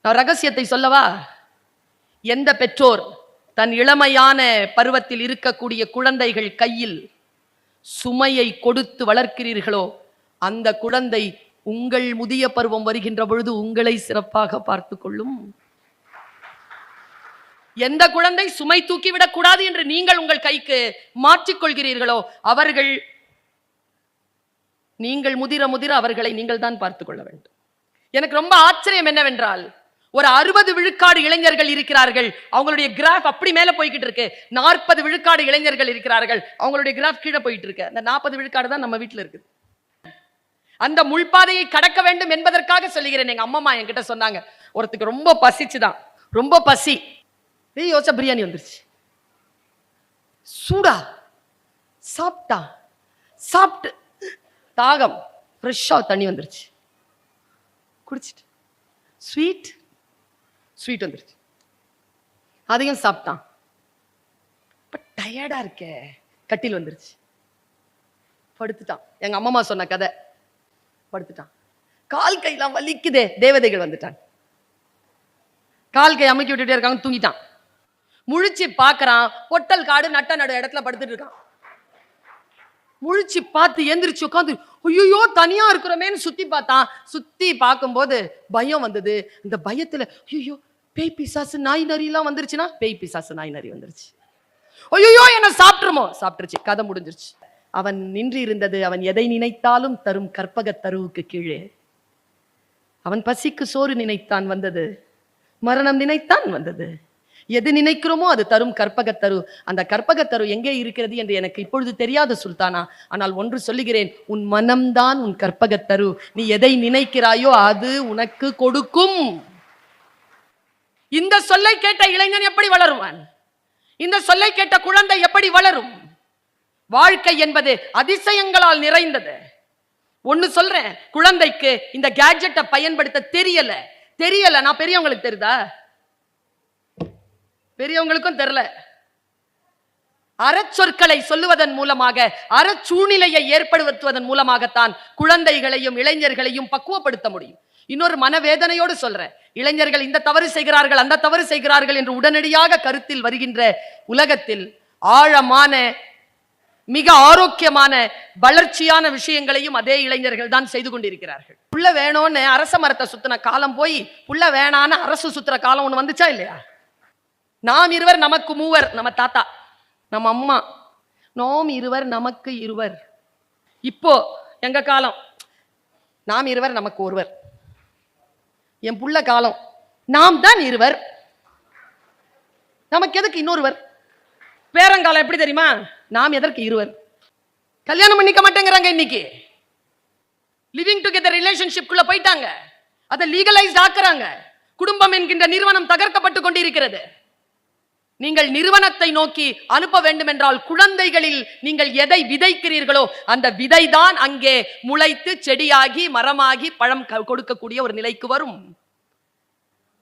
நான் ரகசியத்தை சொல்லவா? எந்த பெற்றோர் தன் இளமையான பருவத்தில் இருக்கக்கூடிய குழந்தைகள் கையில் சுமையை கொடுத்து வளர்க்கிறீர்களோ, அந்த குழந்தை உங்கள் முதிய பருவம் வருகின்ற பொழுது உங்களை சிறப்பாக பார்த்து கொள்ளும். எந்த குழந்தை சுமை தூக்கிவிடக் கூடாது என்று நீங்கள் உங்கள் கைக்கு மாற்றிக்கொள்கிறீர்களோ, அவர்கள் நீங்கள் முதிர முதிர அவர்களை நீங்கள் தான் பார்த்துக் கொள்ள வேண்டும். எனக்கு ரொம்ப ஆச்சரியம் என்னவென்றால், ஒரு 60 விழுக்காடு இளைஞர்கள் இருக்கிறார்கள், அவங்களுடைய கிராஃப் அப்படி மேல போய்கிட்டு இருக்கு. 40 விழுக்காடு இளைஞர்கள் இருக்கிறார்கள், அவங்களுடைய கிராஃப் கீழே போயிட்டு இருக்கு. அந்த 40 விழுக்காடு தான் நம்ம வீட்டில் இருக்குது. அந்த முள்பாதையை கடக்க வேண்டும் என்பதற்காக சொல்லுகிறேன். எங்க அம்மா என்கிட்ட சொன்னாங்க, ஒருத்துக்கு ரொம்ப பசிச்சுதான், ரொம்ப பசி, யோசிச்சா பிரியாணி வந்துருச்சு, சூடா சாப்பிட்டா, சாப்பிட்டு தாகம், ஃப்ரெஷ்ஷா தண்ணி வந்துருச்சு, குடிச்சிட்டு ஸ்வீட் வந்துருச்சு, அதையும் சாப்பிட்டான். டயர்டா இருக்க, கட்டில் வந்துருச்சு, படுத்துட்டான். எங்க அம்மா சொன்ன கதை, படுத்துட்டான். கால் கையெல்லாம் வலிக்குதே, தேவதைகள் வந்துட்டான். கால் கை அமைக்கி விட்டுட்டே இருக்காங்க, தூங்கிட்டான். முழிச்சு பாக்குறான், பொட்டல் காடு நட்ட நடு இடத்துல படுத்துட்டு இருக்கான். முழிச்சு பார்த்து எந்திரிச்சு உட்காந்து, ஐயோ தனியா இருக்கிறோமேன்னு சுத்தி பார்த்தான். சுத்தி பார்க்கும்போது பயம் வந்தது. இந்த பயத்துல ஐயோ பேய் பிசாசு நாய் நரி எல்லாம் வந்துருச்சுன்னா, பேய் பிசாசு நாய் நரி வந்துருச்சு. ஐயோ என்ன சாப்பிட்டுருமோ, சாப்பிட்டுருச்சு, கதை முடிஞ்சிருச்சு. அவன் நின்று இருந்தது, அவன் எதை நினைத்தாலும் தரும் கற்பக தருவுக்கு கீழே. அவன் பசிக்கு சோறு நினைத்தான் வந்தது, மரணம் நினைத்தான் வந்தது. எது நினைக்கிறோமோ அது தரும் கற்பகத்தரு. அந்த கற்பகத்தரு எங்கே இருக்கிறது என்று எனக்கு இப்பொழுது தெரியாது சுல்தானா. ஆனால் ஒன்று சொல்லுகிறேன், உன் மனம்தான் உன் கற்பகத்தரு. நீ எதை நினைக்கிறாயோ அது உனக்கு கொடுக்கும். இந்த சொல்லை கேட்ட இளைஞன் எப்படி வளருவான்? இந்த சொல்லை கேட்ட குழந்தை எப்படி வளரும்? வாழ்க்கை என்பது அதிசயங்களால் நிறைந்தது. ஒன்னு சொல்றேன், குழந்தைக்கு இந்த கேட்ஜெட்டை பயன்படுத்த தெரியல. நான் பெரியவங்களுக்கு தெரியுதா? பெரியவங்களுக்கும் தெரியல. அறச்சொற்களை சொல்லுவதன் மூலமாக, அறச்சூழ்நிலையை ஏற்படுத்துவதன் மூலமாகத்தான் குழந்தைகளையும் இளைஞர்களையும் பக்குவப்படுத்த முடியும். இன்னொரு மனவேதனையோடு சொல்றேன், இளைஞர்கள் இந்த தவறு செய்கிறார்கள், அந்த தவறு செய்கிறார்கள் என்று உடனடியாக கருத்தில் வருகின்ற உலகத்தில் ஆழமான, மிக ஆரோக்கியமான, வளர்ச்சியான விஷயங்களையும் அதே இளைஞர்கள் தான் செய்து கொண்டிருக்கிறார்கள். புள்ள வேணும்னு அரச மரத்தை சுத்தின காலம் போய் புள்ள வேணான்னு அரசு சுத்துற காலம் ஒண்ணு வந்துச்சா இல்லையா? நாம் இருவர் நமக்கு மூவர், நம்ம தாத்தா நம்ம அம்மா, நாம் இருவர் நமக்கு இருவர். இப்போ எங்க காலம், நாம் இருவர் நமக்கு ஒருவர். என் புள்ள காலம், நாம் தான் இருவர், நமக்கு எதுக்கு இன்னொருவர்? பேரங்காலம் எப்படி தெரியுமா? நாம் எதற்கு இருவர்? கல்யாணம் பண்ணிக்க மாட்டேங்கிறாங்க இன்னைக்கு. லிவிங் டுகெதர் ரிலேஷன்ஷிப்குள்ள போயிட்டாங்க, அதை லீகலைஸ் ஆக்குறாங்க. குடும்பம் என்கின்ற நிறுவனம் தகர்க்கப்பட்டு கொண்டிருக்கிறது. நீங்கள் நிறுவனத்தை நோக்கி அனுப்ப வேண்டும் என்றால், குழந்தைகளில் நீங்கள் எதை விதைக்கிறீர்களோ அந்த விதைதான் அங்கே முளைத்து செடியாகி மரமாகி பழம் கொடுக்கக்கூடிய ஒரு நிலைக்கு வரும்.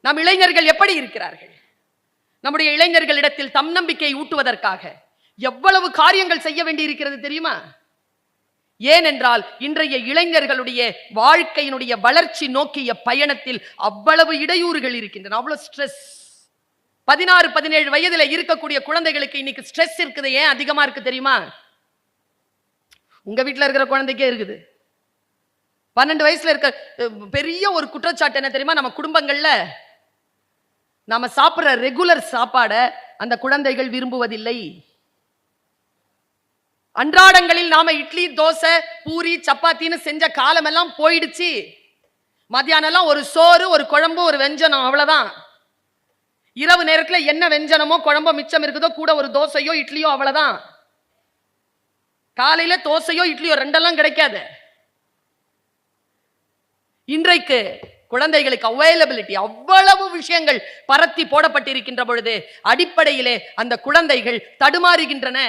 நம் இளைஞர்கள் எப்படி இருக்கிறார்கள்? நம்முடைய இளைஞர்களிடத்தில் தன்னம்பிக்கை ஊட்டுவதற்காக எவ்வளவு காரியங்கள் செய்ய வேண்டி இருக்கிறது தெரியுமா? ஏனென்றால் இன்றைய இளைஞர்களுடைய வாழ்க்கையினுடைய வளர்ச்சி நோக்கிய பயணத்தில் அவ்வளவு இடையூறுகள் இருக்கின்றன, அவ்வளவு ஸ்ட்ரெஸ். 16, 17 வயதுல இருக்கக்கூடிய குழந்தைகளுக்கு இன்னைக்கு ஸ்ட்ரெஸ் இருக்குது. ஏன் அதிகமா இருக்கு தெரியுமா? உங்க வீட்டுல இருக்கிற குழந்தைக்கே இருக்குது. 12 வயசுல இருக்க பெரிய ஒரு குற்றச்சாட்டு என்ன தெரியுமா? நம்ம குடும்பங்கள்ல நாம சாப்பிடுற ரெகுலர் சாப்பாட அந்த குழந்தைகள் விரும்புவதில்லை. அன்றாடங்களில் நாம இட்லி, தோசை, பூரி, சப்பாத்தின்னு செஞ்ச காலமெல்லாம் போயிடுச்சு. மத்தியானம் எல்லாம் ஒரு சோறு, ஒரு குழம்பு, ஒரு வெஞ்சனம், அவ்வளவுதான். இரவு நேரத்துல என்ன வெஞ்சனமோ குழம்போ மிச்சம் இருக்குதோ, கூட ஒரு தோசையோ இட்லியோ, அவ்வளவுதான். காலையில தோசையோ இட்லியோ ரெண்டெல்லாம் கிடைக்காது. இன்றைக்கு குழந்தைகளுக்கு அவைலபிலிட்டி, அவ்வளவு விஷயங்கள் பரத்தி போடப்பட்டிருக்கின்ற பொழுது அடிப்படையிலே அந்த குழந்தைகள் தடுமாறுகின்றன.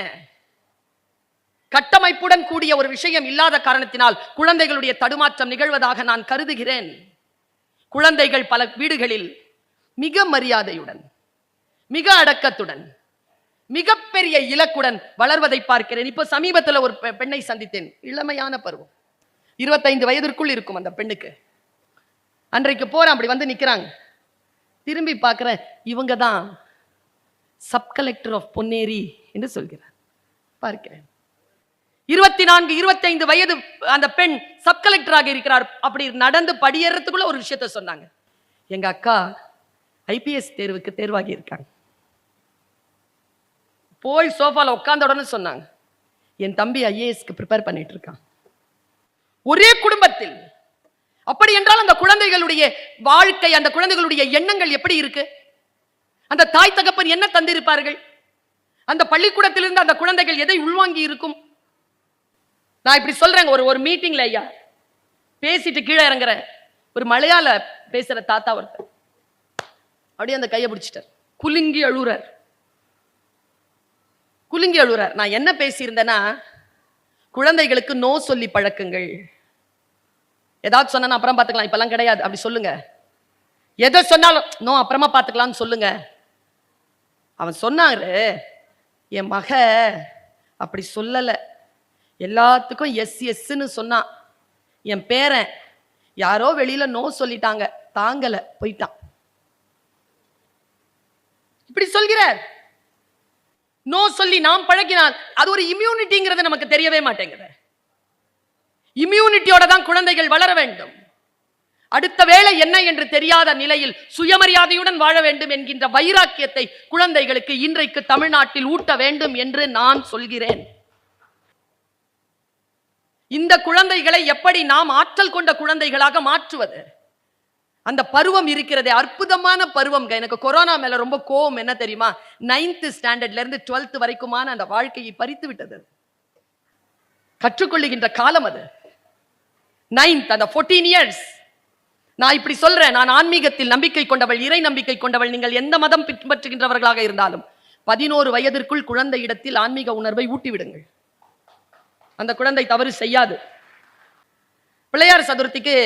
கட்டமைப்புடன் கூடிய ஒரு விஷயம் இல்லாத காரணத்தினால் குழந்தைகளுடைய தடுமாற்றம் நிகழ்வதாக நான் கருதுகிறேன். குழந்தைகள் பல வீடுகளில் மிக மரியாதையுடன், மிக அடக்கத்துடன், மிகப்பெரிய இலக்குடன் வளர்வதை பார்க்கிறேன். இப்போ சமீபத்தில் ஒரு பெண்ணை சந்தித்தேன், இளமையான பருவம், 25 வயதிற்குள் இருக்கும் அந்த பெண்ணுக்கு. அன்றைக்கு போறேன், அப்படி வந்து நிக்கிறாங்க. திரும்பி பார்க்கிறேன், இவங்க தான் சப் கலெக்டர் ஆஃப் பொன்னேரி என்று சொல்கிறார். பார்க்கிறேன் 24, 25 வயது அந்த பெண் சப் கலெக்டராக இருக்கிறார். அப்படி நடந்து படியேறதுக்குள்ள ஒரு விஷயத்த சொன்னாங்க. எங்க அக்கா ஐபிஎஸ் தேர்வுக்கு தேர்வாகி இருக்காங்க. போய் சோஃபால உட்கார்ந்த உடனே சொன்னாங்க, என் தம்பி ஐஏஎஸ்க்கு ப்ரிப்பேர் பண்ணிட்டு இருக்கான். ஒரே குடும்பத்தில். அப்படி என்றால் அந்த குழந்தைகளுடைய வாழ்க்கை, அந்த குழந்தைகளுடைய எண்ணங்கள் எப்படி இருக்கு? அந்த தாய் தகப்பன் என்ன தந்திருப்பார்கள்? அந்த பள்ளிக்கூடத்திலிருந்து அந்த குழந்தைகள் எதை உள்வாங்கி இருக்கும்? நான் இப்படி சொல்றேங்க, ஒரு மீட்டிங்ல ஐயா பேசிட்டு கீழே இறங்குற ஒரு மலையாள பேசுற தாத்தா ஒருத்தர் அப்படியே அந்த கையை பிடிச்சிட்டார், குலுங்கி அழுறார். நான் என்ன பேசியிருந்தேன்னா, குழந்தைகளுக்கு நோ சொல்லி பழக்குங்கள். ஏதாவது சொன்னா அப்புறம் பார்த்துக்கலாம், இப்பெல்லாம் கிடையாது அப்படி சொல்லுங்க. எதை சொன்னாலும் நோ அப்புறமா பார்த்துக்கலாம்னு சொல்லுங்க. அவன் சொன்னாரு, என் மக அப்படி சொல்லல, எல்லாத்துக்கும் எஸ் எஸ்ன்னு சொன்னான். என் பேரன் யாரோ வெளியில நோ சொல்லிட்டாங்க, தாங்கல, போயிட்டான். இப்படி சொல்கிறார். நோ சொல்லி நாம் பழகினால் அது ஒரு இம்யூனிட்டிங்கிறது நமக்கு தெரியவே மாட்டேங்குது. இம்யூனிட்டியோட தான் குழந்தைகள் வளர வேண்டும். அடுத்த வேளை என்ன என்று தெரியாத நிலையில் சுயமரியாதையுடன் வாழ வேண்டும் என்கின்ற வைராக்கியத்தை குழந்தைகளுக்கு இன்றைக்கு தமிழ்நாட்டில் ஊட்ட வேண்டும் என்று நான் சொல்கிறேன். இந்த குழந்தைகளை எப்படி நாம் ஆற்றல் கொண்ட குழந்தைகளாக மாற்றுவது? அந்த பருவம் இருக்கிறதே, அற்புதமான பருவம். எனக்கு கொரோனா மேல ரொம்ப கோபம். என்ன தெரியுமா? 9th ஸ்டாண்டர்ட்ல இருந்து 12th வரைக்குமான அந்த வாழ்க்கையை பறித்து விட்டது. கற்றுக்கொள்ளுகின்ற காலம் அது. 9th அந்த 14 இயர்ஸ். நான் இப்படி சொல்றேன், நான் ஆன்மீகத்தில் நம்பிக்கை கொண்டவள், இறை நம்பிக்கை கொண்டவள். நீங்கள் எந்த மதம் பின்பற்றுகின்றவர்களாக இருந்தாலும் 11 வயதிற்குள் குழந்தை இடத்தில் ஆன்மீக உணர்வை ஊட்டிவிடுங்கள். அந்த குழந்தை தவறு செய்யாது. பிள்ளையார் சதுர்த்திக்கு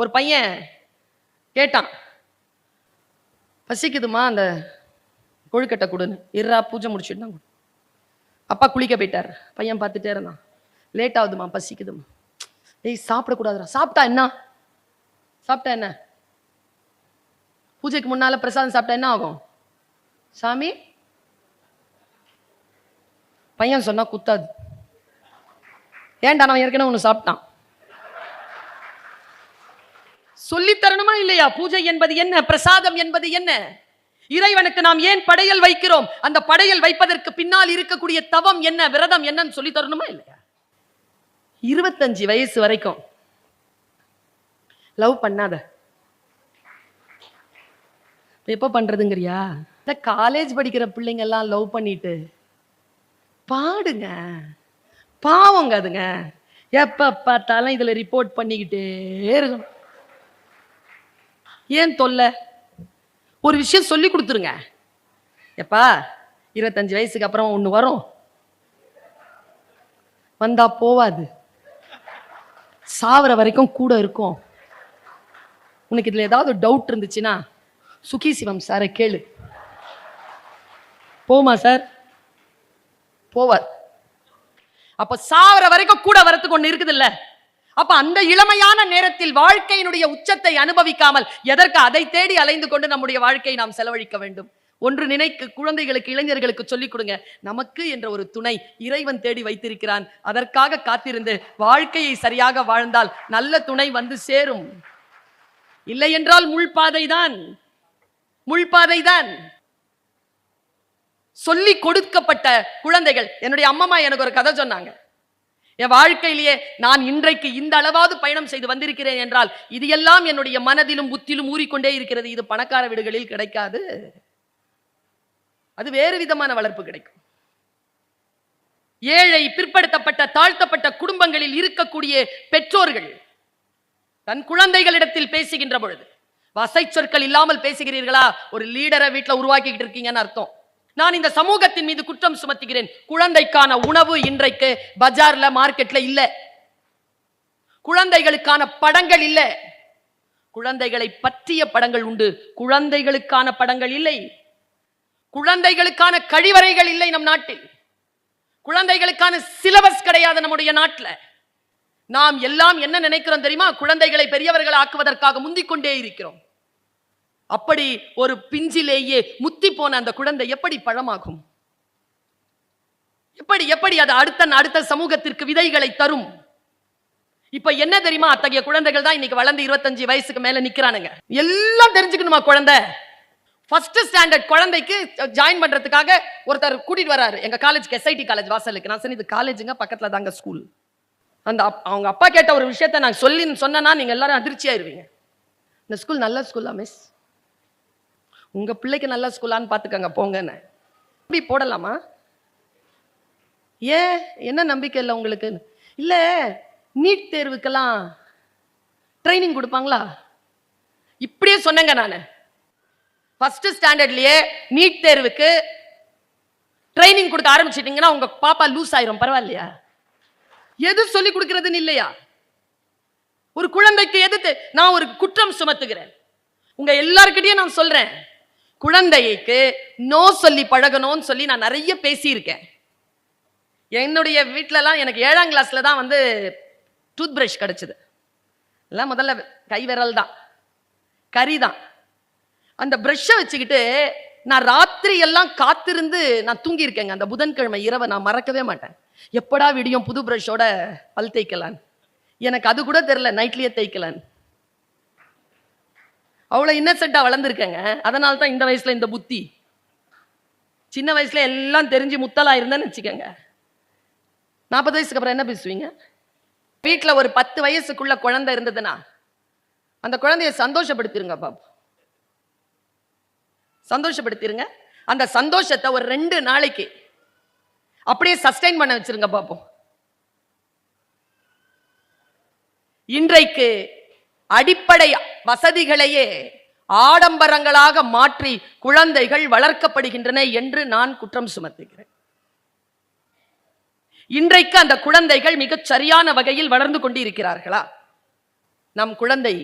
ஒரு பையன் கேட்டான், பசிக்குதுமா அந்த கொழுக்கட்டை கொடுன்னு. இருறா பூஜை முடிச்சுட்டு அப்பா குளிக்க போயிட்டார். பையன் பார்த்துட்டே இருந்தான், லேட் ஆகுதுமா, பசிக்குதுமா. ஏய் சாப்பிடக்கூடாதுடா. சாப்பிட்டா என்ன? பூஜைக்கு முன்னால பிரசாதம் சாப்பிட்டா என்ன ஆகும் சாமி? பையன் சொன்னா குத்தாது. ஏன்டா, நான் ஏற்கனவே ஒண்ணு சாப்பிட்டான். சொல்லி தரணுமா இல்லையா? பூஜை என்பது என்ன? பிரசாதம் என்பது என்ன? இறைவனுக்கு நாம் ஏன் படையல் வைக்கிறோம்? அந்த படையல் வைப்பதற்கு பின்னால் இருக்கக்கூடிய தவம் என்ன, விரதம் என்னன்னு சொல்லி தரணுமா இல்லையா? 25 வயசு வரைக்கும் லவ் பண்ணாத. எப்ப பண்றதுங்கறியா? இந்த காலேஜ் படிக்கிற பிள்ளைங்க எல்லாம் லவ் பண்ணிட்டு பாடுங்க, பாவங்க அதுங்க. எப்ப பார்த்தாலும் இதுல ரிப்போர்ட் பண்ணிக்கிட்டே இருக்கணும். ஏன் தொல்லை? ஒரு விஷயம் சொல்லி கொடுத்துருங்க. எப்பா 25 வயசுக்கு அப்புறம் ஒண்ணு வரும், வந்தா போவாது, சாவர வரைக்கும் கூட இருக்கும். உனக்கு இதுல ஏதாவது டவுட் இருந்துச்சுன்னா சுகி சிவம் சாரை கேளு. போமா சார்? போவார். அப்ப சாவர வரைக்கும் கூட வரத்துக்கு ஒண்ணு இருக்குது இல்ல? அப்ப அந்த இளமையான நேரத்தில் வாழ்க்கையினுடைய உச்சத்தை அனுபவிக்காமல் எதற்கு அதை தேடி அலைந்து கொண்டு நம்முடைய வாழ்க்கையை நாம் செலவழிக்க வேண்டும்? ஒன்று நினைக்க, குழந்தைகளுக்கு, இளைஞர்களுக்கு சொல்லிக் கொடுங்க, நமக்கு என்ற ஒரு துணை இறைவன் தேடி வைத்திருக்கிறான். அதற்காக காத்திருந்து வாழ்க்கையை சரியாக வாழ்ந்தால் நல்ல துணை வந்து சேரும். இல்லை என்றால் முள்பாதைதான். சொல்லி கொடுக்கப்பட்ட குழந்தைகள். என்னுடைய அம்மா எனக்கு ஒரு கதை சொன்னாங்க. என் வாழ்க்கையிலேயே நான் இன்றைக்கு இந்த அளவாவது பயணம் செய்து வந்திருக்கிறேன் என்றால் இது எல்லாம் என்னுடைய மனதிலும் புத்திலும் ஊறிக்கொண்டே இருக்கிறது. இது பணக்கார வீடுகளில் கிடைக்காது, அது வேறு விதமான வளர்ப்பு கிடைக்கும். ஏழை, பிற்படுத்தப்பட்ட, தாழ்த்தப்பட்ட குடும்பங்களில் இருக்கக்கூடிய பெற்றோர்கள் தன் குழந்தைகளிடத்தில் பேசுகின்ற பொழுது வசை சொற்கள் இல்லாமல் பேசுகிறீர்களா? ஒரு லீடரை வீட்டில் உருவாக்கிட்டு இருக்கீங்கன்னு அர்த்தம். நான் இந்த சமூகத்தின் மீது குற்றம் சுமத்துகிறேன். குழந்தைக்கான உணவு இன்றைக்கு பஜார்ல, மார்க்கெட்ல இல்ல. குழந்தைகளுக்கான படங்கள் இல்ல. குழந்தைகளை பற்றிய படங்கள் உண்டு, குழந்தைகளுக்கான படங்கள் இல்லை. குழந்தைகளுக்கான கழிவறைகள் இல்லை நம் நாட்டில். குழந்தைகளுக்கான சிலபஸ் கிடையாது நம்முடைய நாட்டில். நாம் எல்லாம் என்ன நினைக்கிறோம் தெரியுமா? குழந்தைகளை பெரியவர்கள் ஆக்குவதற்காக முந்திக் கொண்டே இருக்கிறோம். அப்படி ஒரு பிஞ்சிலேயே முத்தி போன அந்த குழந்தை எப்படி பழமாகும்? எப்படி எப்படி அது அடுத்த சமூகத்திற்கு விதைகளை தரும்? இப்ப என்ன தெரியுமா, அத்தகைய குழந்தைகள் தான் இன்னைக்கு வளர்ந்து 25 வயசுக்கு மேல நிக்கிறானுங்க. எல்லாம் தெரிஞ்சுக்கணுமா குழந்தை? ஃபர்ஸ்ட் ஸ்டாண்டர்ட் குழந்தைக்கு ஜாயின் பண்றதுக்காக ஒருத்தர் கூட்டிட்டு வராரு எங்க காலேஜ், எஸ்ஐடி காலேஜ் வாசலுக்கு. நான் சொன்னேன், இது காலேஜுங்க, பக்கத்துல தாங்க ஸ்கூல். அந்த அவங்க அப்பா கேட்ட ஒரு விஷயத்தை நான் சொன்னா நீங்க எல்லாரும் அதிர்ச்சி ஆயிருவீங்க. இந்த ஸ்கூல் நல்ல ஸ்கூலா மிஸ்? உங்க பிள்ளைக்கு நல்ல ஸ்கூலான்னு பாத்துக்கங்க போங்கன்னு. நம்பி போடலாமா? ஏன், என்ன நம்பிக்கை இல்லை உங்களுக்கு? இல்ல நீட் தேர்வுக்கெல்லாம் ட்ரைனிங் கொடுப்பாங்களா? இப்படியே சொன்னேங்க நானு. ஃபர்ஸ்ட் ஸ்டாண்டர்ட்லயே நீட் தேர்வுக்கு ட்ரைனிங் கொடுக்க ஆரம்பிச்சிட்டீங்கன்னா உங்க பாப்பா லூஸ் ஆயிரும். பரவாயில்லையா? எது சொல்லி கொடுக்கிறதுன்னு இல்லையா? ஒரு குழந்தைக்கு எதிர்த்து நான் ஒரு குற்றம் சுமத்துகிறேன். உங்க எல்லார்கிட்டயும் நான் சொல்றேன், குழந்தைக்கு நோ சொல்லி பழகணும்னு சொல்லி நான் நிறைய பேசியிருக்கேன். என்னுடைய வீட்டிலலாம் எனக்கு 7ஆம் கிளாஸ்ல தான் வந்து டூத் பிரஷ் கிடைச்சது. எல்லாம் முதல்ல கை விரல் தான், கறி தான். அந்த பிரஷ்ஷை வச்சுக்கிட்டு நான் ராத்திரி எல்லாம் காத்திருந்து நான் தூங்கி இருக்கேங்க. அந்த புதன்கிழமை இரவை நான் மறக்கவே மாட்டேன். எப்படா விடியும் புது பிரஷோட பல் தேய்க்கலான்னு. எனக்கு அது கூட தெரியல நைட்லயே தேய்க்கலான்னு. அவ்வளவு இன்னசென்ட்டா வளர்ந்துருக்கேங்க. அதனால தான் இந்த வயசுல இந்த புத்தி. சின்ன வயசுல எல்லாம் தெரிஞ்சு முத்தலா இருந்தேன்னு வச்சுக்கோங்க, 40 வயசுக்கு அப்புறம் என்ன பேசுவீங்க? வீட்டுல ஒரு 10 வயசுக்குள்ள குழந்தை இருந்ததுன்னா அந்த குழந்தைய சந்தோஷப்படுத்திருங்க பாப்பா, சந்தோஷப்படுத்திருங்க. அந்த சந்தோஷத்தை ஒரு 2 நாளைக்கு அப்படியே சஸ்டைன் பண்ண வச்சிருங்க பாப்போம். இன்றைக்கு அடிப்படை வசதிகளையே ஆடம்பரங்களாக மாற்றி குழந்தைகள் வளர்க்கப்படுகின்றன என்று நான் குற்றம் சுமத்துகிறேன். இன்றைக்கு அந்த குழந்தைகள் மிகச் சரியான வகையில் வளர்ந்து கொண்டிருக்கிறார்களா? நம் குழந்தை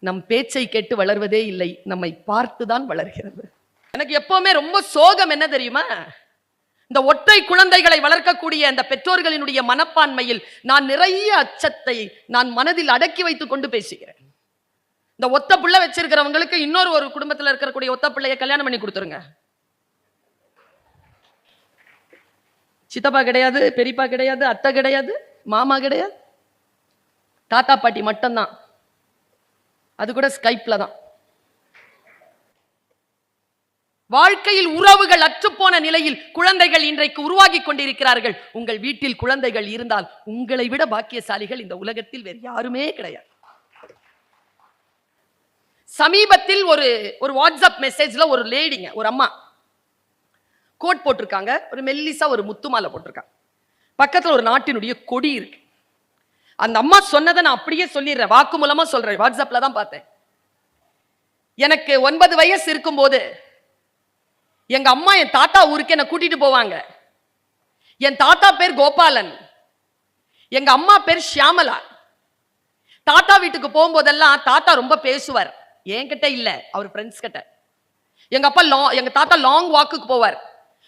நம் பேச்சை கேட்டு வளர்வதே இல்லை, நம்மை பார்த்துதான் வளர்கிறது. எனக்கு எப்பவுமே ரொம்ப சோகம் என்ன தெரியுமா, இந்த ஒற்றை குழந்தைகளை வளர்க்கக்கூடிய அந்த பெற்றோர்களினுடைய மனப்பான்மையில் நான் நிறைய அச்சத்தை நான் மனதில் அடக்கி வைத்துக் கொண்டு பேசுகிறேன். இந்த ஒத்த பிள்ளை வச்சிருக்கிறவங்களுக்கு இன்னொரு ஒரு குடும்பத்தில் இருக்கக்கூடிய ஒத்த பிள்ளையை கல்யாணம் பண்ணி கொடுத்துருங்க. சித்தப்பா கிடையாது, பெரியப்பா கிடையாது, அத்தை கிடையாது, மாமா கிடையாது, தாத்தா பாட்டி மட்டும்தான். அது கூட ஸ்கைப்ல தான். வாழ்க்கையில் உறவுகள் அற்றுப்போன நிலையில் குழந்தைகள் இன்றைக்கு உருவாகி கொண்டிருக்கிறார்கள். உங்கள் வீட்டில் குழந்தைகள் இருந்தால் உங்களை விட பாக்கியசாலிகள் இந்த உலகத்தில் வேறு யாருமே கிடையாது. சமீபத்தில் ஒரு வாட்ஸ்அப் மெசேஜ்ல ஒரு லேடிங்க, ஒரு அம்மா கோட் போட்டிருக்காங்க, ஒரு மெல்லிசா ஒரு முத்துமாலை போட்டிருக்காங்க, பக்கத்துல ஒரு நாட்டினுடைய கொடி இருக்கு. அந்த அம்மா சொன்னதை நான் அப்படியே சொல்லிடுறேன், வாக்கு மூலமா சொல்றேன், வாட்ஸ்அப்ல தான் பார்த்தேன். எனக்கு 9 வயசு இருக்கும் போது எங்க அம்மா என் தாத்தா ஊருக்கு என்ன கூட்டிட்டு போவாங்க. என் தாத்தா பேர் கோபாலன், எங்க அம்மா பேர் ஷியாமலா. தாத்தா வீட்டுக்கு போகும்போதெல்லாம் தாத்தா ரொம்ப பேசுவார், என்கிட்ட இல்ல, அவர் ஃப்ரெண்ட்ஸ் கிட்ட. எங்க தாத்தா லாங் வாக்குக்கு போவார்.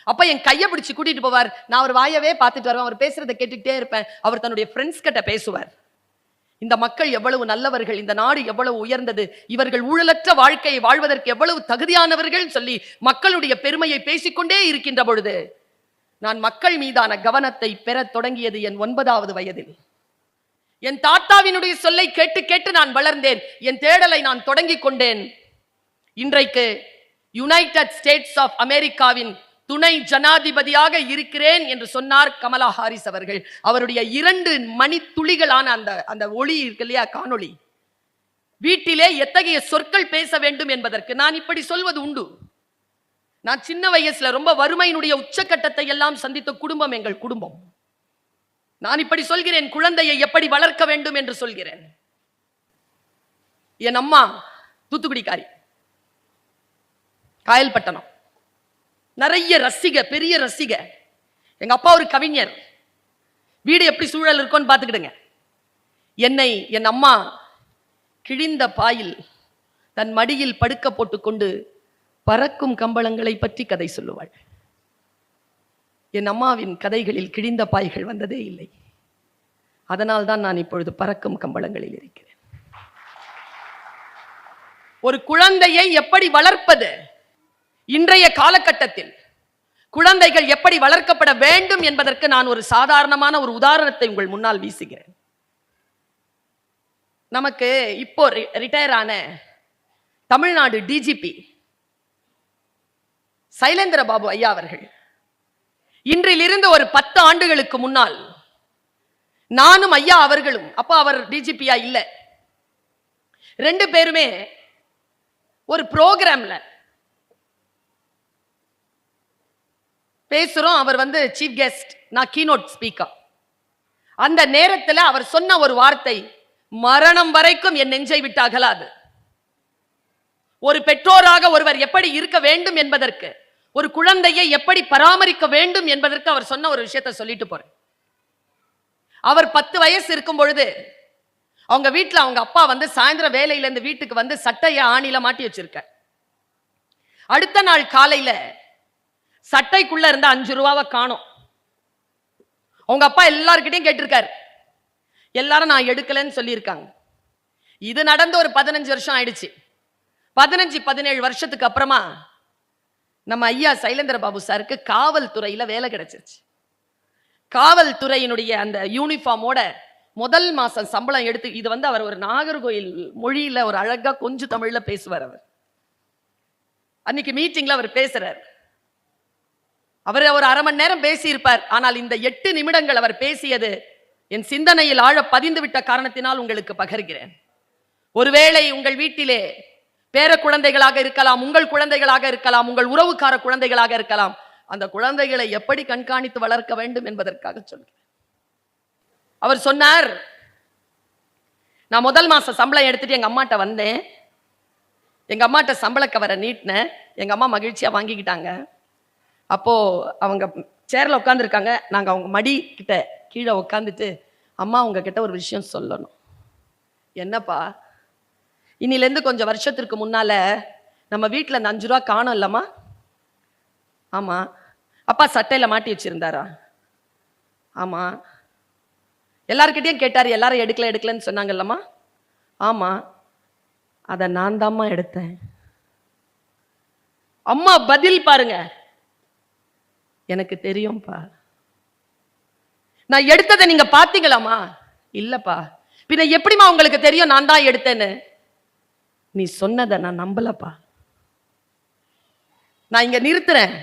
அப்ப என் கையை பிடிச்சு கூட்டிட்டு போவார். நான் அவர் வாயவே பார்த்துட்டு வருவேன், அவர் பேசுறதை கேட்டுக்கிட்டே இருப்பேன். அவர் தன்னுடைய ஃப்ரெண்ட்ஸ் கிட்ட பேசுவார். இந்த மக்கள் எவ்வளவு நல்லவர்கள், இந்த நாடு எவ்வளவு உயர்ந்தது, இவர்கள் ஊழலற்ற வாழ்க்கையை வாழ்வதற்கு எவ்வளவு தகுதியானவர்கள் சொல்லி மக்களுடைய பெருமையை பேசிக்கொண்டே இருக்கின்ற பொழுது நான் மக்கள் மீதான கவனத்தை பெற தொடங்கியது என் 9வது வயதில். என் தாத்தாவினுடைய சொல்லை கேட்டு கேட்டு நான் வளர்ந்தேன். என் தேடலை நான் தொடங்கி கொண்டேன். இன்றைக்கு யுனைடெட் ஸ்டேட்ஸ் ஆஃப் அமெரிக்காவின் துணை ஜனாதிபதியாக இருக்கிறேன் என்று சொன்னார் கமலா ஹாரிஸ் அவர்கள். அவருடைய 2 மணித்துளிகளான அந்த ஒளி இருக்கு இல்லையா, காணொளி, வீட்டிலே எத்தகைய சொற்கள் பேச வேண்டும் என்பதற்கு நான் இப்படி சொல்வது உண்டு. நான் சின்ன வயசுல ரொம்ப வறுமையினுடைய உச்சக்கட்டத்தை எல்லாம் சந்தித்த குடும்பம் எங்கள் குடும்பம். நான் இப்படி சொல்கிறேன், குழந்தையை எப்படி வளர்க்க வேண்டும் என்று சொல்கிறேன். என் அம்மா தூத்துக்குடிக்காரி, காயல்பட்டணம், நிறைய ரசிக, பெரிய ரசிக. எங்க அப்பா ஒரு கவிஞர். வீடு எப்படி சூழல் இருக்கும்னு பார்த்துக்கிடுங்க. என்னை என் அம்மா கிழிந்த பாயில் தன் மடியில் படுக்க போட்டுக்கொண்டு பறக்கும் கம்பளங்களை பற்றி கதை சொல்லுவாள். என் அம்மாவின் கதைகளில் கிழிந்த பாய்கள் வந்ததே இல்லை. அதனால் தான் நான் இப்பொழுது பறக்கும் கம்பளங்களில் இருக்கிறேன். ஒரு குழந்தையை எப்படி வளர்ப்பது, இன்றைய காலகட்டத்தில் குழந்தைகள் எப்படி வளர்க்கப்பட வேண்டும் என்பதற்கு நான் ஒரு சாதாரணமான ஒரு உதாரணத்தை உங்கள் முன்னால் வீசுகிறேன். நமக்கு இப்போ ரிட்டையர் ஆன தமிழ்நாடு டிஜிபி சைலேந்திர பாபு ஐயா அவர்கள் இன்றிலிருந்து ஒரு 10 ஆண்டுகளுக்கு முன்னால் நானும் ஐயா அவர்களும், அப்ப அவர் டிஜிபியா இல்ல, 2 பேருமே ஒரு புரோகிராம்ல பேசுறோம். அவர் சீஃப் கெஸ்ட், நான் கீனோட் ஸ்பீக்கர். அந்த நேரத்தில் அவர் சொன்ன ஒரு வார்த்தை மரணம் வரைக்கும் என் நெஞ்சை விட்டு அகலாது. ஒரு பெற்றோராக ஒருவர் எப்படி இருக்க வேண்டும் என்பதற்கு, ஒரு குழந்தையை எப்படி பராமரிக்க வேண்டும் என்பதற்கு அவர் சொன்ன ஒரு விஷயத்தை சொல்லிட்டு போறேன். அவர் 10 வயசு இருக்கும் பொழுது அவங்க வீட்டில் அவங்க அப்பா சாயந்தரம் வேலையில இருந்து வீட்டுக்கு சட்டையை ஆணில மாட்டி வச்சிருக்க. அடுத்த நாள் காலையில சட்டைக்குள்ள இருந்த 5 ரூபாவை காணோம். அவங்க அப்பா எல்லார்கிட்டையும் கேட்டிருக்காரு. எல்லாரும் நான் எடுக்கலன்னு சொல்லியிருக்காங்க. இது நடந்து ஒரு 15 வருஷம் ஆயிடுச்சு. 15-17 வருஷத்துக்கு அப்புறமா நம்ம ஐயா சைலேந்திர பாபு சாருக்கு காவல்துறையில வேலை கிடைச்சிருச்சு. காவல்துறையினுடைய அந்த யூனிஃபார்மோட முதல் மாசம் சம்பளம் எடுத்து, இது அவர் ஒரு நாகர்கோயில் மொழியில ஒரு அழகா கொஞ்சம் தமிழ்ல பேசுவார். அவர் அன்னைக்கு மீட்டிங்ல அவர் பேசுறார். அவர் ஒரு அரை மணி நேரம் பேசியிருப்பார். ஆனால் இந்த 8 நிமிடங்கள் அவர் பேசியது என் சிந்தனையில் ஆழ பதிந்து விட்ட காரணத்தினால் உங்களுக்கு பகிர்கிறேன். ஒருவேளை உங்கள் வீட்டிலே பேர குழந்தைகளாக இருக்கலாம், உங்கள் குழந்தைகளாக இருக்கலாம், உங்கள் உறவுக்கார குழந்தைகளாக இருக்கலாம். அந்த குழந்தைகளை எப்படி கண்காணித்து வளர்க்க வேண்டும் என்பதற்காக சொல்கிறேன். அவர் சொன்னார், நான் முதல் மாசம் சம்பளம் எடுத்துட்டு எங்க அம்மாட்ட வந்தேன். எங்க அம்மாட்ட சம்பள கவரை நீட்டினேன். எங்க அம்மா மகிழ்ச்சியா வாங்கிக்கிட்டாங்க. அப்போ அவங்க சேர்ல உட்காந்துருக்காங்க. நாங்க அவங்க மடி கிட்ட கீழே உட்காந்துட்டு, அம்மா உங்ககிட்ட ஒரு விஷயம் சொல்லணும். என்னப்பா? இன்னிலேருந்து கொஞ்சம் வருஷத்திற்கு முன்னால நம்ம வீட்டில் அந்த 5 ரூபா காணோம் இல்லம்மா? ஆமா. அப்பா சட்டையில மாட்டி வச்சிருந்தாரா? ஆமா. எல்லார்கிட்டையும் கேட்டாரு, எல்லாரும் எடுக்கலன்னு சொன்னாங்கல்லம்மா? ஆமா. அதை நான் தாம்மா எடுத்தேன். அம்மா பதில் பாருங்க, எனக்கு தெரியும்பா. நான் எடுத்ததை நீங்க பாத்தீங்களாமா? இல்லப்பா. பின்ன எப்படிமா உங்களுக்கு தெரியும் நான் தான் எடுத்தேன்னு? நீ சொன்னதை நான் நம்பலப்பா. நான் இங்க நிறுத்துறேன்.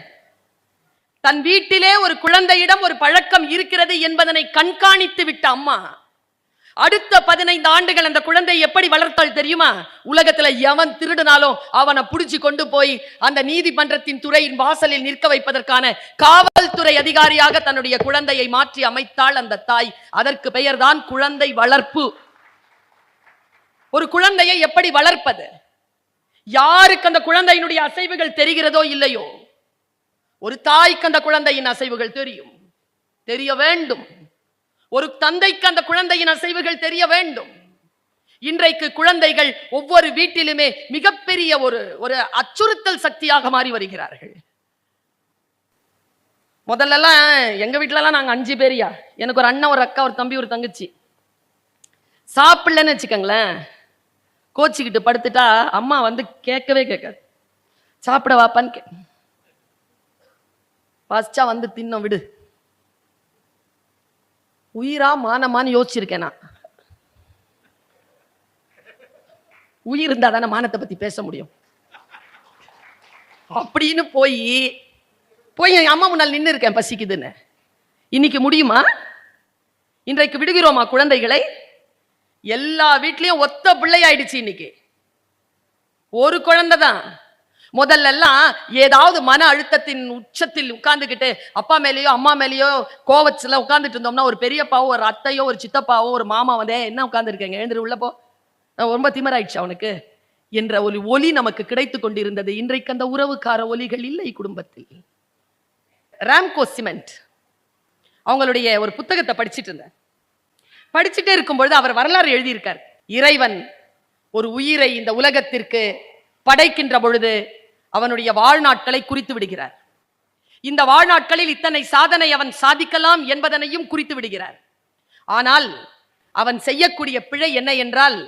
தன் வீட்டிலே ஒரு குழந்தையிடம் ஒரு பழக்கம் இருக்கிறது என்பதனை கண்காணித்து விட்ட அம்மா அடுத்த 15 ஆண்டுகள் அந்த குழந்தை எப்படி வளர்த்தால் தெரியுமா? உலகத்துல எவன் திருடினாலும் அவனை புடிச்சு கொண்டு போய் அந்த நீதிமன்றத்தின் துறையின் வாசலில் நிற்க வைப்பதற்கான காவல்துறை அதிகாரியாக தன்னுடைய குழந்தையை மாற்றி அமைத்தாள் அந்த தாய். அதற்கு பெயர்தான் குழந்தை வளர்ப்பு. ஒரு குழந்தையை எப்படி வளர்ப்பது? யாருக்கு அந்த குழந்தையினுடைய அசைவுகள் தெரிகிறதோ இல்லையோ, ஒரு தாய்க்கு அந்த குழந்தையின் அசைவுகள் தெரியும், தெரிய வேண்டும். ஒரு தந்தைக்கு அந்த குழந்தையின் அசைவுகள் தெரிய வேண்டும். இன்றைக்கு குழந்தைகள் ஒவ்வொரு வீட்டிலுமே மிகப்பெரிய ஒரு அச்சுறுத்தல் சக்தியாக மாறி வருகிறார்கள். முதல்லலாம் எங்க வீட்டுலலாம் நாங்க 5 பேரியா, எனக்கு ஒரு அண்ணன், ஒரு அக்கா, ஒரு தம்பி, ஒரு தங்கச்சி. சாப்பிடலன்னு வச்சுக்கோங்களேன், கோச்சிக்கிட்டு படுத்துட்டா அம்மா கேட்கவே கேட்காது. சாப்பிட வாப்பான்னு பச்சா தின்னும் விடு. உயிரா மானமான்னு யோசிச்சிருக்கேன் நான். உயிர் இருந்தா தானே மானத்தை பத்தி பேச முடியும். அப்படின்னு போய் என் அம்மா முன்னால் நின்று இருக்கேன் பசிக்குதுன்னு. இன்னைக்கு முடியுமா? இன்றைக்கு விடுகிறோமா குழந்தைகளை? எல்லா வீட்லயும் ஒத்த பிள்ளை ஆயிடுச்சு. இன்னைக்கு ஒரு குழந்தை தான். முதல்ல எல்லாம் ஏதாவது மன அழுத்தத்தின் உச்சத்தில் உட்கார்ந்துக்கிட்டு அப்பா மேலேயோ அம்மா மேலேயோ கோவத்துல உட்கார்ந்துட்டு இருந்தோம்னா ஒரு பெரியப்பாவோ ஒரு அத்தையோ ஒரு சித்தப்பாவோ ஒரு மாமா என்ன உட்கார்ந்துருக்கேங்க, எழுந்துரு உள்ள போ, ரொம்ப திமிராயிடுச்சு அவனுக்கு என்ற ஒரு ஒலி நமக்கு கிடைத்து கொண்டிருந்தது. இன்றைக்கு அந்த உறவுக்கார ஒலிகள் இல்லை குடும்பத்தில். ராம்கோ சிமெண்ட் அவங்களுடைய ஒரு புத்தகத்தை படிச்சுட்டு இருந்தேன். படிச்சுட்டே இருக்கும்பொழுது அவர் வரலாறு எழுதியிருக்கார். இறைவன் ஒரு உயிரை இந்த உலகத்திற்கு படைக்கின்ற பொழுது அவனுடைய வாழ்நாட்களை குறித்து விடுகிறார். இந்த வாழ்நாட்களில் இத்தனை சாதனை அவன் சாதிக்கலாம் என்பதனையும் குறித்து விடுகிறார். ஆனால் அவன் செய்யக்கூடிய பிழை என்ன என்றால்,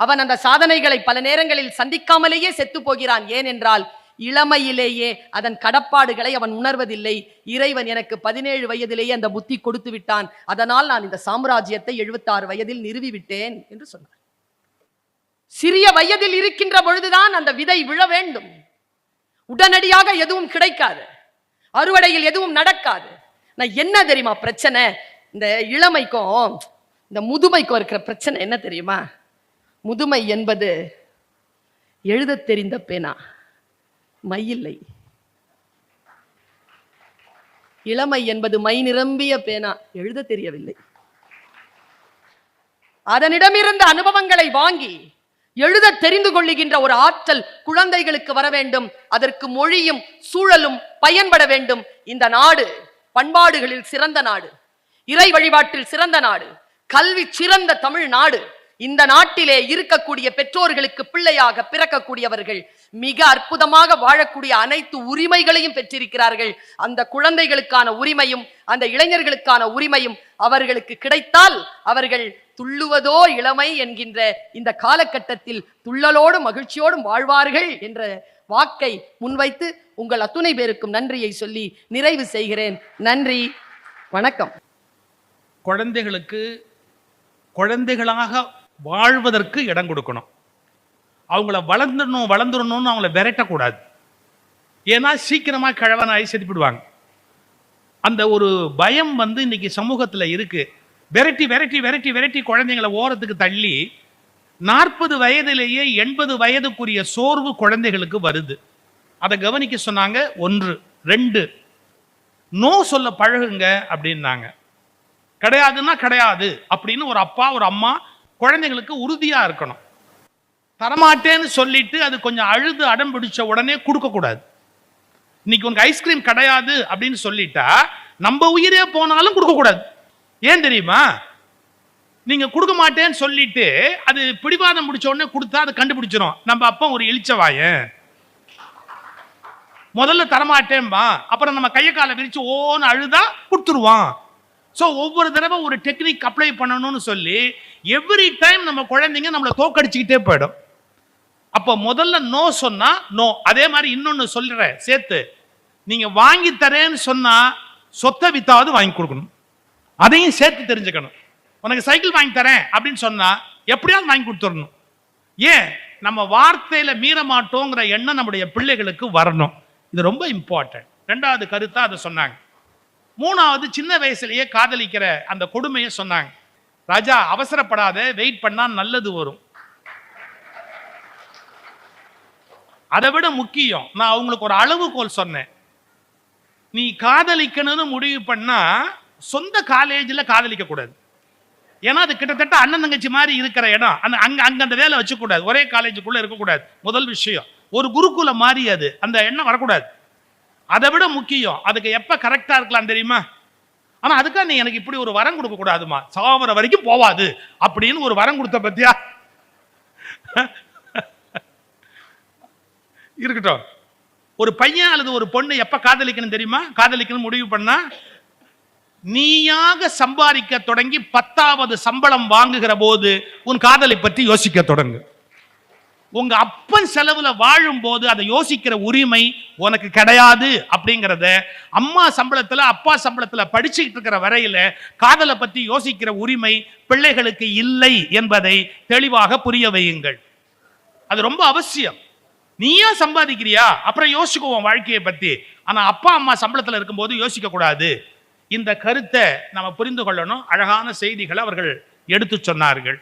அவன் அந்த சாதனைகளை பல நேரங்களில் சந்திக்காமலேயே செத்து போகிறான். ஏனென்றால் இளமையிலேயே அதன் கடப்பாடுகளை அவன் உணர்வதில்லை. இறைவன் எனக்கு 17 வயதிலேயே அந்த புத்தி கொடுத்து விட்டான், அதனால் நான் இந்த சாம்ராஜ்யத்தை 76 வயதில் நிறுவிவிட்டேன் என்று சொன்னார். சிறிய வயதில் இருக்கின்ற பொழுதுதான் அந்த விதை விழ வேண்டும். உடனடியாக எதுவும் கிடைக்காது, அறுவடையில் எதுவும் நடக்காது. நான் என்ன தெரியுமா பிரச்சனை, இந்த இளமைக்கும் இந்த முதுமைக்கும் இருக்கிற பிரச்சனை என்ன தெரியுமா? முதுமை என்பது எழுத தெரிந்த பேனா, மை இல்லை. இளமை என்பது மை நிரம்பிய பேனா, எழுத தெரியவில்லை. அதனிடமிருந்த அனுபவங்களை வாங்கி எழுத தெரிந்து கொள்ளுகின்ற ஒரு ஆற்றல் குழந்தைகளுக்கு வர வேண்டும். அதற்கு மொழியும் சூழலும் பயன்பட வேண்டும். இந்த நாடு பண்பாடுகளில் சிறந்த நாடு, இறை வழிபாட்டில் சிறந்த நாடு, கல்வி சிறந்த தமிழ் நாடு. இந்த நாட்டிலே இருக்கக்கூடிய பெற்றோர்களுக்கு பிள்ளையாக பிறக்கக்கூடியவர்கள் மிக அற்புதமாக வாழக்கூடிய அனைத்து உரிமைகளையும் பெற்றிருக்கிறார்கள். அந்த குழந்தைகளுக்கான உரிமையும் அந்த இளைஞர்களுக்கான உரிமையும் அவர்களுக்கு கிடைத்தால் அவர்கள் துள்ளுவதோ இளமை என்கின்ற இந்த காலகட்டத்தில் துள்ளலோடும் மகிழ்ச்சியோடும் வாழ்வார்கள் என்ற வாக்கை முன்வைத்து உங்கள் அத்துணை பேருக்கும் நன்றியை சொல்லி நிறைவு செய்கிறேன். நன்றி, வணக்கம். குழந்தைகளுக்கு குழந்தைகளாக வாழ்வதற்கு இடம் கொடுக்கணும். அவங்கள வளர்ந்துடணும்னு அவங்கள விரட்டக்கூடாது. ஏன்னா சீக்கிரமாக கிழவனாகி செத்துப்பிடுவாங்க. அந்த ஒரு பயம் இன்னைக்கு சமூகத்தில் இருக்கு. விரட்டி விரட்டி விரட்டி விரட்டி குழந்தைங்களை ஓரத்துக்கு தள்ளி 40 வயதிலேயே 80 வயதுக்குரிய சோர்வு குழந்தைகளுக்கு வருது. அதை கவனிக்க சொன்னாங்க. 1, 2 நோ சொல்ல பழகுங்க அப்படின்னாங்க. கிடையாதுன்னா கிடையாது அப்படின்னு ஒரு அப்பா ஒரு அம்மா குழந்தைங்களுக்கு உறுதியா இருக்கணும். தரமாட்டேன்னு சொல்லிட்டு அது கொஞ்சம் அழுது அடம் பிடிச்ச உடனே கொடுக்க கூடாது. இன்னைக்கு உங்க ஐஸ்கிரீம் கிடையாது அப்படின்னு சொல்லிட்டா நம்ம உயிரே போனாலும் கொடுக்க கூடாது. ஏன் தெரியுமா? நீங்க கொடுக்க மாட்டேன்னு சொல்லிட்டு அது பிடிவாதம் முடிச்ச உடனே கொடுத்தா அது கண்டுபிடிச்சிடும். நம்ம அப்பா ஒரு இழிச்சவாயன், முதல்ல தரமாட்டேன்பா, அப்புறம் நம்ம கையை காலை விரிச்சு ஓன்னு அழுதா கொடுத்துருவான். ஸோ ஒவ்வொரு தடவை ஒரு டெக்னிக் அப்ளை பண்ணணும்னு சொல்லி எவ்ரி டைம் நம்ம குழந்தைங்க நம்மளை தோக்கடிச்சுக்கிட்டே போயிடும். அப்போ முதல்ல நோ சொன்னா நோ. அதே மாதிரி இன்னொன்னு சொல்றேன் சேர்த்து, நீங்க வாங்கி தரேன்னு சொன்னா சொத்தை வித்தாவது வாங்கி கொடுக்கணும். அதையும் சேர்த்து தெரிஞ்சுக்கணும். உனக்கு சைக்கிள் வாங்கி தரேன் அப்படின்னு சொன்னா எப்படியாவது வாங்கி கொடுத்துடணும். ஏன்? நம்ம வார்த்தையில மீற மாட்டோங்கிற எண்ணம் நம்முடைய பிள்ளைகளுக்கு வரணும். இது ரொம்ப இம்பார்ட்டன்ட். 2வது கருத்தா அதை சொன்னாங்க. 3வது சின்ன வயசுலயே காதலிக்கிற அந்த கொடுமையை சொன்னாங்க. ராஜா அவசரப்படாத, வெயிட் பண்ணா நல்லது வரும். அதை விட முக்கியம், நான் அவங்களுக்கு ஒரு அளவுகோல் சொன்னேன். நீ காதலிக்கணும்னு முடிவு பண்ணா சொந்த காலேஜில் காதலிக்க கூடாது. ஏன்னா அது கிட்டத்தட்ட அண்ணன் தங்கச்சி மாதிரி இருக்கிற இடம். அங்க அந்த வேலை வச்சுக்கூடாது. ஒரே காலேஜுக்குள்ள இருக்கக்கூடாது. முதல் விஷயம். ஒரு குருகுல மாதிரி அது, அந்த எண்ணம் வரக்கூடாது. அதை விட முக்கியம், அதுக்கு எப்ப கரெக்டா இருக்கலாம் தெரியுமா? ஆனா அதுக்காக நீ எனக்கு இப்படி ஒரு வரம் கொடுக்க கூடாதுமா, சாவர வரைக்கும் போவாது அப்படின்னு ஒரு வரம் கொடுத்த பத்தியா இருக்கட்டும். ஒரு பையன் அல்லது ஒரு பொண்ணு எப்ப காதலிக்கணும் தெரியுமா? காதலிக்கணும் முடிவு பண்ணா நீயாக சம்பாதிக்க தொடங்கி 10வது சம்பளம் வாங்குகிற போது உன் காதலை பற்றி யோசிக்க தொடங்கு. உங்க அப்பன் செலவுல வாழும் போது அதை யோசிக்கிற உரிமை உனக்கு கிடையாது அப்படிங்கிறத அம்மா சம்பளத்துல அப்பா சம்பளத்துல படிச்சுக்கிட்டு இருக்கிற வரையில காதலை பத்தி யோசிக்கிற உரிமை பிள்ளைகளுக்கு இல்லை என்பதை தெளிவாக புரிய வையுங்கள். அது ரொம்ப அவசியம். நீயா சம்பாதிக்கிறியா அப்புறம் யோசிக்குவோம் வாழ்க்கையை பத்தி. ஆனா அப்பா அம்மா சம்பளத்துல இருக்கும்போது யோசிக்க கூடாது. இந்த கருத்தை நம்ம புரிந்து கொள்ளணும். அழகான செய்திகளை அவர்கள் எடுத்து சொன்னார்கள்.